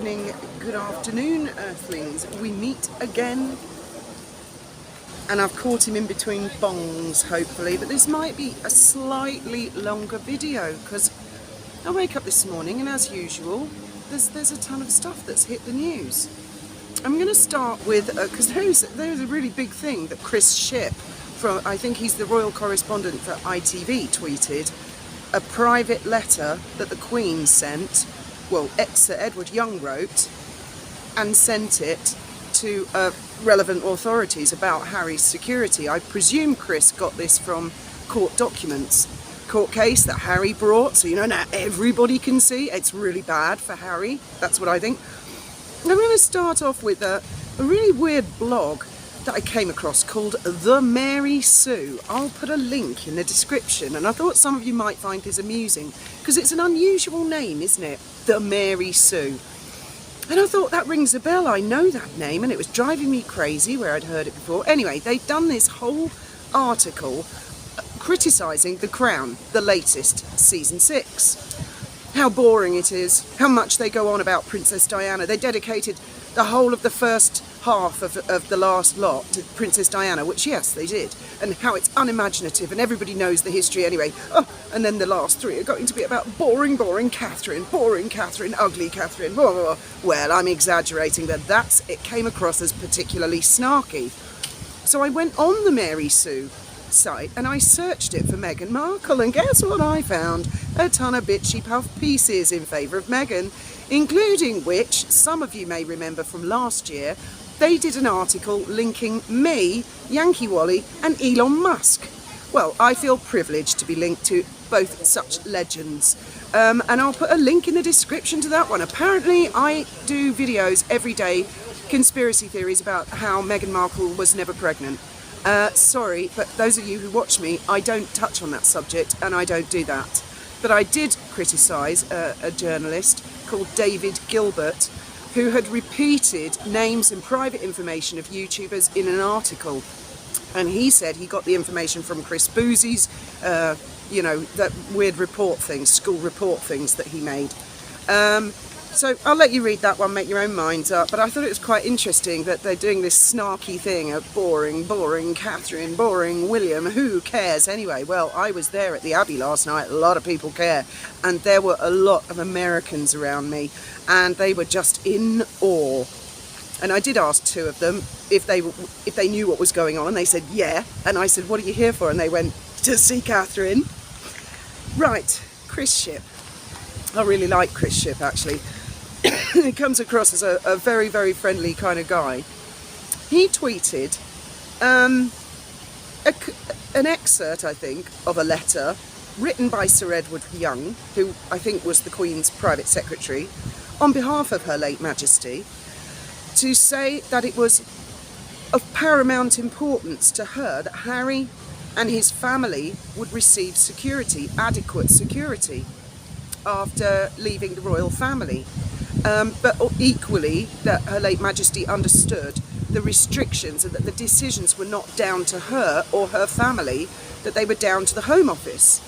evening, good afternoon, Earthlings. We meet again. And I've caught him in between bongs, hopefully. But this might be a slightly longer video because I wake up this morning and, as usual, there's a ton of stuff that's hit the news. I'm going to start with, because there's a really big thing that Chris Ship, from, I think he's the royal correspondent for ITV, tweeted a private letter that the Queen sent, well, Sir Edward Young wrote, and sent it to relevant authorities about Harry's security. I presume Chris got this from court documents, court case that Harry brought, so now everybody can see. It's really bad for Harry, that's what I think. I'm going to start off with a really weird blog that I came across called The Mary Sue. I'll put a link in the description, and I thought some of you might find this amusing because it's an unusual name, isn't it? The Mary Sue. And I thought that rings a bell. I know that name, and it was driving me crazy where I'd heard it before. Anyway, they've done this whole article criticising The Crown, the latest, season 6. How boring it is, how much they go on about Princess Diana. They dedicated the whole of the first half of the last lot to Princess Diana, which, yes, they did, and how it's unimaginative and everybody knows the history anyway. Oh, and then the last 3 are going to be about boring Catherine, ugly Catherine. Oh, well, I'm exaggerating, but it came across as particularly snarky. So I went on the Mary Sue site and I searched it for Meghan Markle, and guess what I found? A ton of bitchy puff pieces in favour of Meghan, including which, some of you may remember from last year, they did an article linking me, Yankee Wally and Elon Musk. Well, I feel privileged to be linked to both such legends. And I'll put a link in the description to that one. Apparently I do videos every day, conspiracy theories about how Meghan Markle was never pregnant. Sorry, but those of you who watch me, I don't touch on that subject and I don't do that. But I did criticise a journalist called David Gilbert, who had repeated names and private information of YouTubers in an article. And he said he got the information from Chris Boozy's, that weird report things, school report things that he made. So I'll let you read that one, make your own minds up. But I thought it was quite interesting that they're doing this snarky thing of boring Catherine, boring William, who cares anyway? Well, I was there at the Abbey last night, a lot of people care. And there were a lot of Americans around me, and they were just in awe. And I did ask 2 of them if they knew what was going on, and they said, yeah. And I said, what are you here for? And they went, to see Catherine. Right, Chris Ship. I really like Chris Ship, actually. He comes across as a very, very friendly kind of guy. He tweeted an excerpt, I think, of a letter written by Sir Edward Young, who I think was the Queen's private secretary, on behalf of Her late Majesty, to say that it was of paramount importance to her that Harry and his family would receive security, adequate security, after leaving the royal family. But equally, that Her late Majesty understood the restrictions and that the decisions were not down to her or her family, that they were down to the Home Office.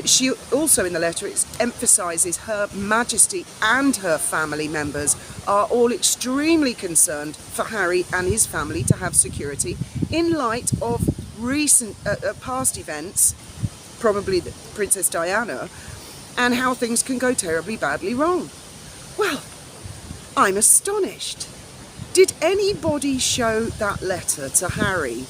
She also, in the letter, emphasises Her Majesty and her family members are all extremely concerned for Harry and his family to have security in light of recent past events, probably the Princess Diana, and how things can go terribly badly wrong. Well, I'm astonished. Did anybody show that letter to Harry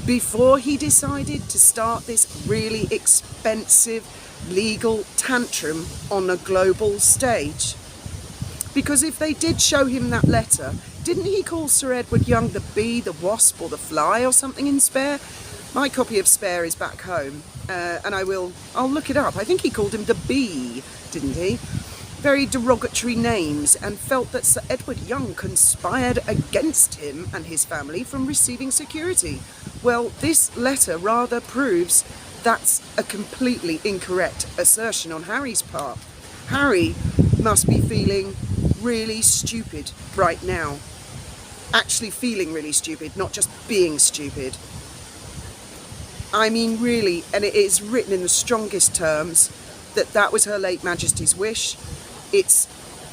before he decided to start this really expensive legal tantrum on a global stage? Because if they did show him that letter, didn't he call Sir Edward Young the bee, the wasp, or the fly, or something in Spare? My copy of Spare is back home, and I'll look it up. I think he called him the bee, didn't he? Very derogatory names, and felt that Sir Edward Young conspired against him and his family from receiving security. Well, this letter rather proves that's a completely incorrect assertion on Harry's part. Harry must be feeling really stupid right now. Actually feeling really stupid, not just being stupid. I mean, really, and it is written in the strongest terms that that was Her late Majesty's wish. It's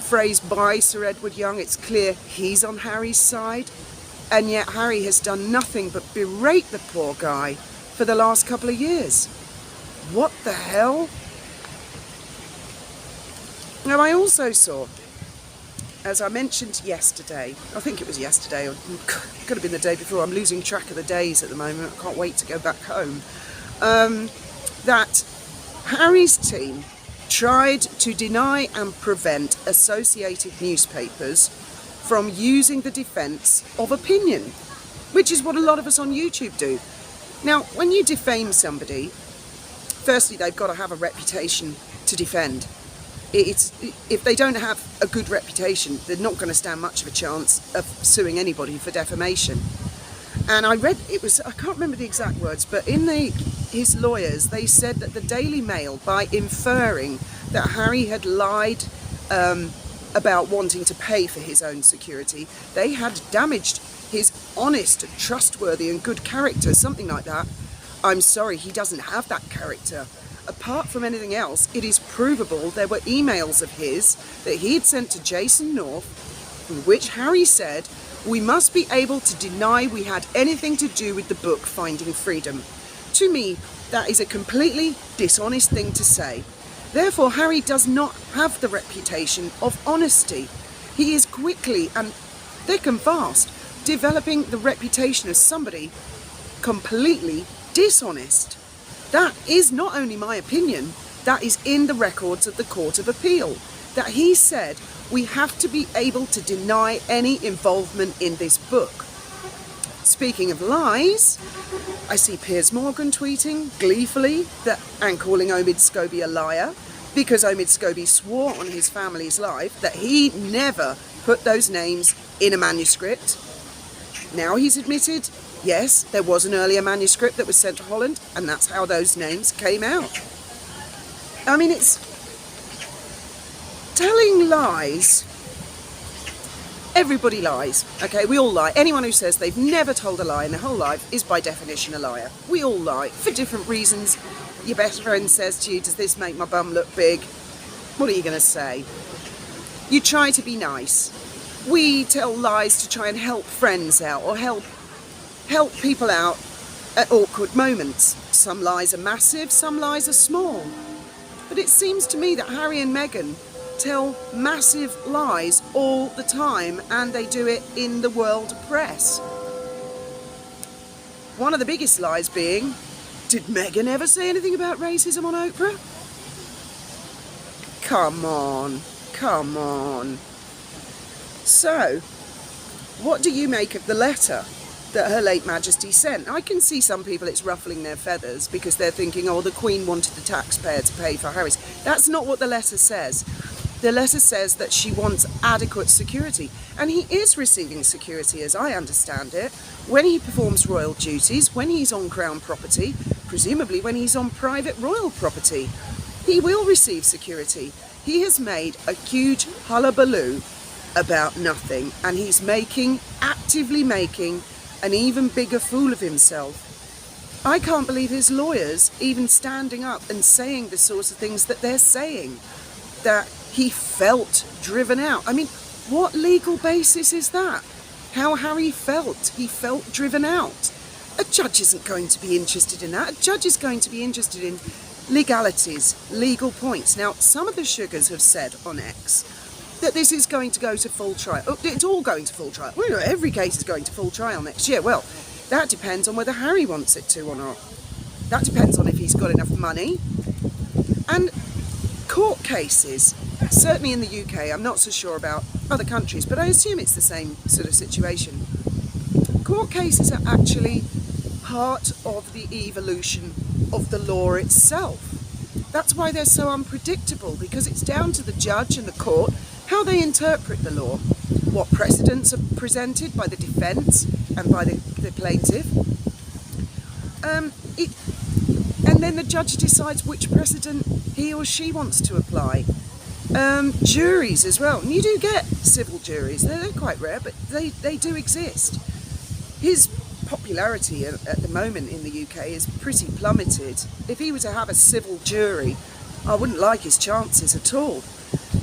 phrase by Sir Edward Young, it's clear he's on Harry's side. And yet Harry has done nothing but berate the poor guy for the last couple of years. What the hell? Now, I also saw, as I mentioned yesterday, I think it was yesterday, or could have been the day before, I'm losing track of the days at the moment, I can't wait to go back home, that Harry's team tried to deny and prevent associated newspapers from using the defence of opinion, which is what a lot of us on YouTube do. Now, when you defame somebody, firstly, they've got to have a reputation to defend. If they don't have a good reputation, they're not going to stand much of a chance of suing anybody for defamation. And I read, I can't remember the exact words, but in his lawyers, they said that the Daily Mail, by inferring that Harry had lied about wanting to pay for his own security, they had damaged his honest, trustworthy and good character, something like that. I'm sorry, he doesn't have that character. Apart from anything else, it is provable there were emails of his that he had sent to Jason North, in which Harry said, "We must be able to deny we had anything to do with the book Finding Freedom." To me, that is a completely dishonest thing to say. Therefore, Harry does not have the reputation of honesty. He is quickly and thick and fast developing the reputation of somebody completely dishonest. That is not only my opinion, that is in the records of the Court of Appeal, that he said we have to be able to deny any involvement in this book. Speaking of lies, I see Piers Morgan tweeting gleefully and calling Omid Scobie a liar, because Omid Scobie swore on his family's life that he never put those names in a manuscript. Now he's admitted, yes, there was an earlier manuscript that was sent to Holland, and that's how those names came out. I mean, it's telling lies. Everybody lies, okay? We all lie. Anyone who says they've never told a lie in their whole life is by definition a liar. We all lie for different reasons. Your best friend says to you, "Does this make my bum look big?" What are you going to say? You try to be nice. We tell lies to try and help friends out or help people out at awkward moments. Some lies are massive, some lies are small. But it seems to me that Harry and Meghan tell massive lies all the time, and they do it in the world press. One of the biggest lies being, did Meghan ever say anything about racism on Oprah? Come on, come on. So, what do you make of the letter that Her Late Majesty sent? I can see some people it's ruffling their feathers because they're thinking, oh, the Queen wanted the taxpayer to pay for Harry's. That's not what the letter says. The letter says that she wants adequate security, and he is receiving security, as I understand it, when he performs royal duties, when he's on Crown property, presumably when he's on private royal property. He will receive security. He has made a huge hullabaloo about nothing, and he's actively making an even bigger fool of himself. I can't believe his lawyers even standing up and saying the sorts of things that they're saying, that he felt driven out. I mean, what legal basis is that? How Harry felt? He felt driven out. A judge isn't going to be interested in that. A judge is going to be interested in legalities, legal points. Now, some of the sugars have said on X that this is going to go to full trial. Oh, it's all going to full trial. Well, every case is going to full trial next year. Well, that depends on whether Harry wants it to or not. That depends on if he's got enough money. And court cases, certainly in the UK, I'm not so sure about other countries, but I assume it's the same sort of situation. Court cases are actually part of the evolution of the law itself. That's why they're so unpredictable, because it's down to the judge and the court how they interpret the law, what precedents are presented by the defence and by the plaintiff. And then the judge decides which precedent he or she wants to apply. Juries as well. And you do get civil juries. They're quite rare, but they do exist. His popularity at the moment in the UK is pretty plummeted. If he were to have a civil jury, I wouldn't like his chances at all.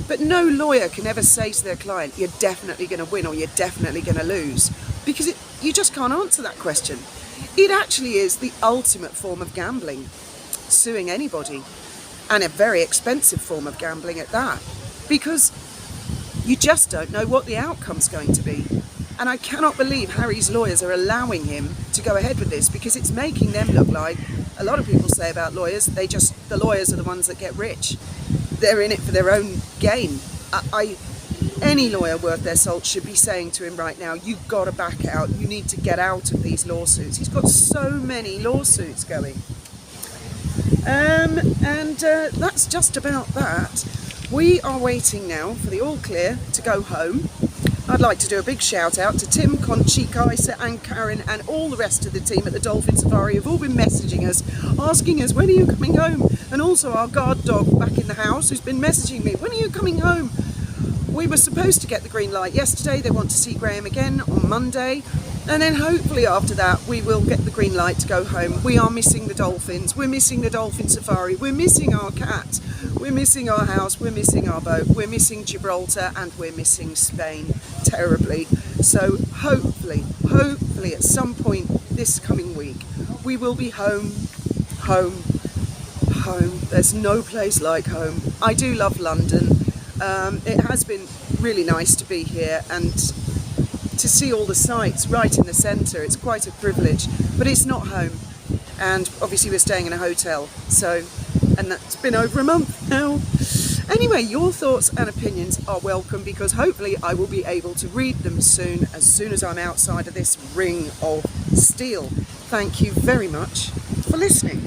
But no lawyer can ever say to their client, you're definitely going to win or you're definitely going to lose, because you just can't answer that question. It actually is the ultimate form of gambling, suing anybody, and a very expensive form of gambling at that, because you just don't know what the outcome's going to be. And I cannot believe Harry's lawyers are allowing him to go ahead with this, because it's making them look like, a lot of people say about lawyers, the lawyers are the ones that get rich. They're in it for their own gain. Any lawyer worth their salt should be saying to him right now, you've got to back out, you need to get out of these lawsuits. He's got so many lawsuits going. That's just about that. We are waiting now for the all clear to go home. I'd like to do a big shout out to Tim, Conchi, Kaiser and Karen and all the rest of the team at the Dolphin Safari who've all been messaging us, asking us, when are you coming home? And also our guard dog back in the house who's been messaging me, when are you coming home? We were supposed to get the green light yesterday. They want to see Graham again on Monday. And then hopefully after that, we will get the green light to go home. We are missing the dolphins. We're missing the Dolphin Safari. We're missing our cat. We're missing our house. We're missing our boat. We're missing Gibraltar, and we're missing Spain terribly. So hopefully at some point this coming week, we will be home. There's no place like home. I do love London. It has been really nice to be here and to see all the sights right in the centre. It's quite a privilege, but it's not home. And obviously we're staying in a hotel, and that's been over a month now. Anyway, your thoughts and opinions are welcome, because hopefully I will be able to read them soon as I'm outside of this ring of steel. Thank you very much for listening.